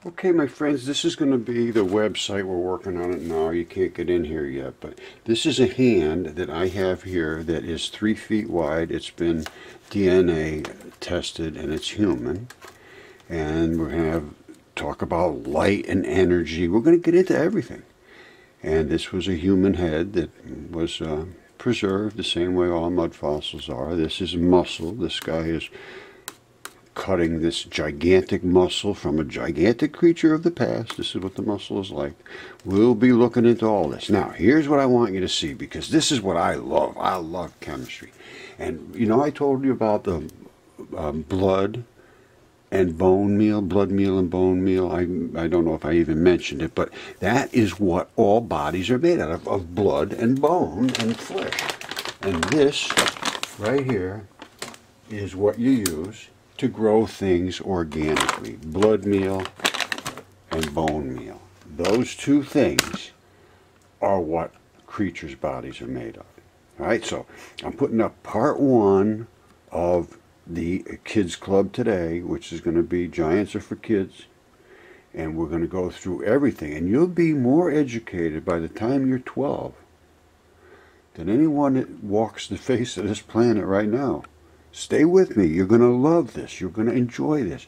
Okay, my friends, this is going to be the website. We're working on it now. You can't get in here yet, but this is a hand that I have here that is 3 feet wide. It's been DNA tested and it's human. And we're going to talk about light and energy. We're going to get into everything. And this was a human head that was preserved the same way all mud fossils are. This is muscle. This guy is cutting this gigantic muscle from a gigantic creature of the past. This is what the muscle is like. We'll be looking into all this. Now, here's what I want you to see, because this is what I love. I love chemistry. And, you know, I told you about the blood and bone meal, blood meal and bone meal. I don't know if I even mentioned it, but that is what all bodies are made out of blood and bone and flesh. And this right here is what you use to grow things organically. Blood meal and bone meal. Those two things are what creatures' bodies are made of. Alright, so I'm putting up part 1 of the Kids Club today, which is going to be Giants Are for Kids. And we're going to go through everything. And you'll be more educated by the time you're 12 than anyone that walks the face of this planet right now. Stay with me. You're going to love this. You're going to enjoy this.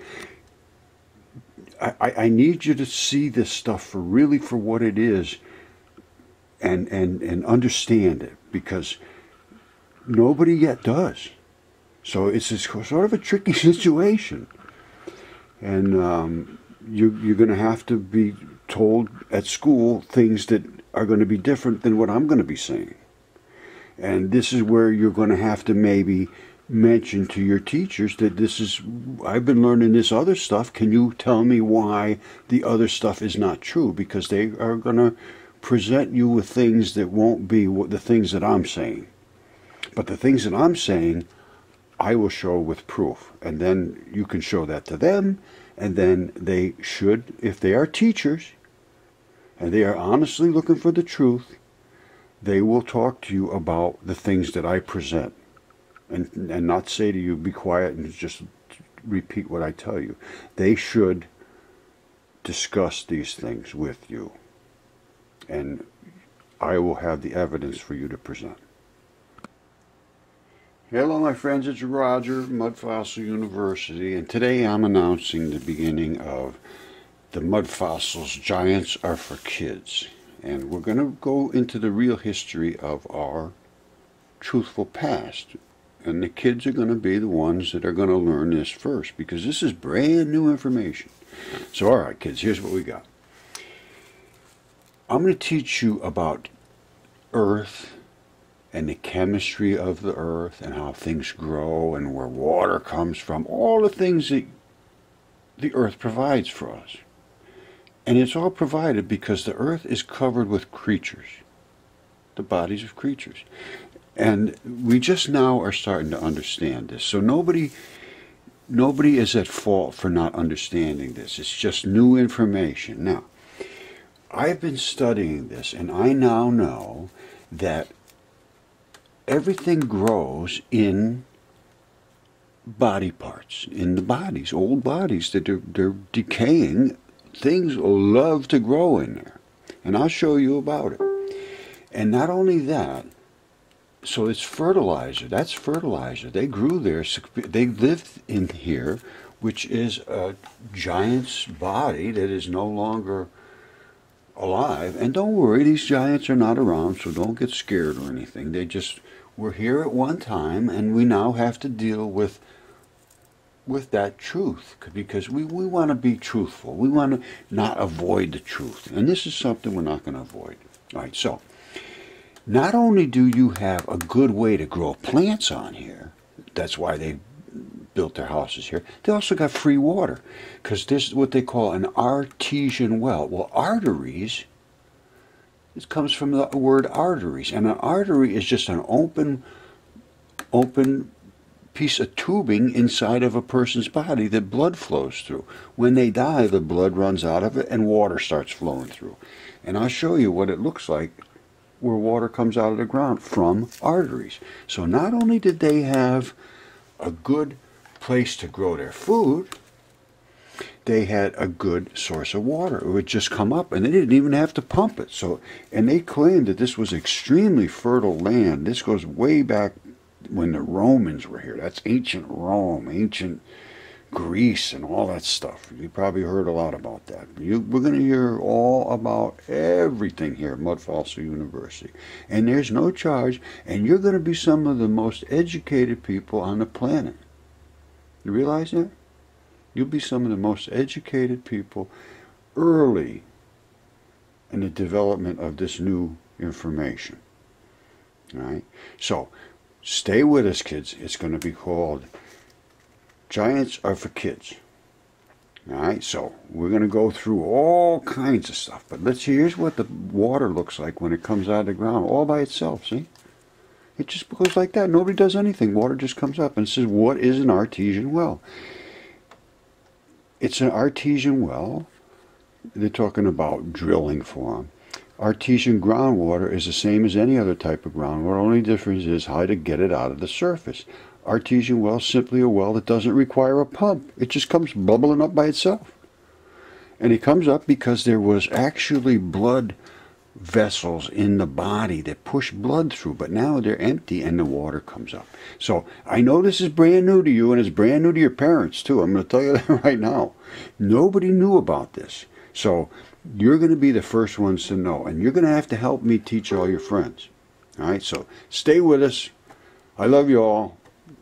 I need you to see this stuff for what it is and understand it, because nobody yet does. So it's sort of a tricky situation. And you're going to have to be told at school things that are going to be different than what I'm going to be saying. And this is where you're going to have to maybe mention to your teachers that I've been learning this other stuff. Can you tell me why the other stuff is not true? Because they are going to present you with things that won't be the things that I'm saying. But the things that I'm saying, I will show with proof. And then you can show that to them. And then they should, if they are teachers, and they are honestly looking for the truth, they will talk to you about the things that I present. And not say to you, be quiet and just repeat what I tell you. They should discuss these things with you. And I will have the evidence for you to present. Hello, my friends. It's Roger, Mudfossil University. And today I'm announcing the beginning of the Mudfossils Giants Are for Kids. And we're going to go into the real history of our truthful past. And the kids are going to be the ones that are going to learn this first, because this is brand new information. So, all right, kids, here's what we got. I'm going to teach you about Earth and the chemistry of the Earth and how things grow and where water comes from, all the things that the Earth provides for us. And it's all provided because the Earth is covered with creatures, the bodies of creatures. And we just now are starting to understand this. So nobody is at fault for not understanding this. It's just new information. Now, I've been studying this, and I now know that everything grows in body parts, in the bodies, old bodies that they're decaying. Things love to grow in there. And I'll show you about it. And not only that, so it's fertilizer. That's fertilizer. They grew there. They lived in here, which is a giant's body that is no longer alive. And don't worry, these giants are not around, so don't get scared or anything. They just were here at one time, and we now have to deal with that truth, because we want to be truthful. We want to not avoid the truth. And this is something we're not going to avoid. All right, so not only do you have a good way to grow plants on here, that's why they built their houses here, they also got free water, because this is what they call an artesian well. Well, arteries, it comes from the word arteries, and an artery is just an open piece of tubing inside of a person's body that blood flows through. When they die, the blood runs out of it and water starts flowing through. And I'll show you what it looks like where water comes out of the ground from arteries. So not only did they have a good place to grow their food, they had a good source of water. It would just come up, and they didn't even have to pump it. So, and they claimed that this was extremely fertile land. This goes way back when the Romans were here. That's ancient Rome, ancient Greece, and all that stuff. You probably heard a lot about that. We're going to hear all about everything here at Mudfossil University. And there's no charge, and you're going to be some of the most educated people on the planet. You realize that? You'll be some of the most educated people early in the development of this new information. All right? So, stay with us, kids. It's going to be called Giants Are for Kids. All right? So, we're going to go through all kinds of stuff. But here's what the water looks like when it comes out of the ground all by itself, see? It just goes like that. Nobody does anything. Water just comes up and says, what is an artesian well? It's an artesian well. They're talking about drilling for them. Artesian groundwater is the same as any other type of groundwater. Only difference is how to get it out of the surface. Artesian well is simply a well that doesn't require a pump. It just comes bubbling up by itself. And it comes up because there was actually blood vessels in the body that push blood through, but now they're empty and the water comes up. So I know this is brand new to you, and it's brand new to your parents too. I'm going to tell you that right now. Nobody knew about this. So you're going to be the first ones to know, and you're going to have to help me teach all your friends. All right, so stay with us. I love you all,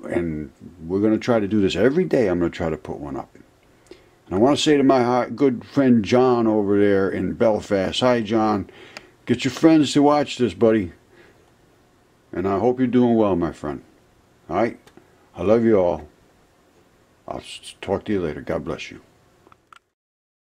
and we're going to try to do this every day. I'm going to try to put one up. And I want to say to my good friend John over there in Belfast, hi John, get your friends to watch this, buddy. And I hope you're doing well, my friend. All right? I love you all. I'll talk to you later. God bless you.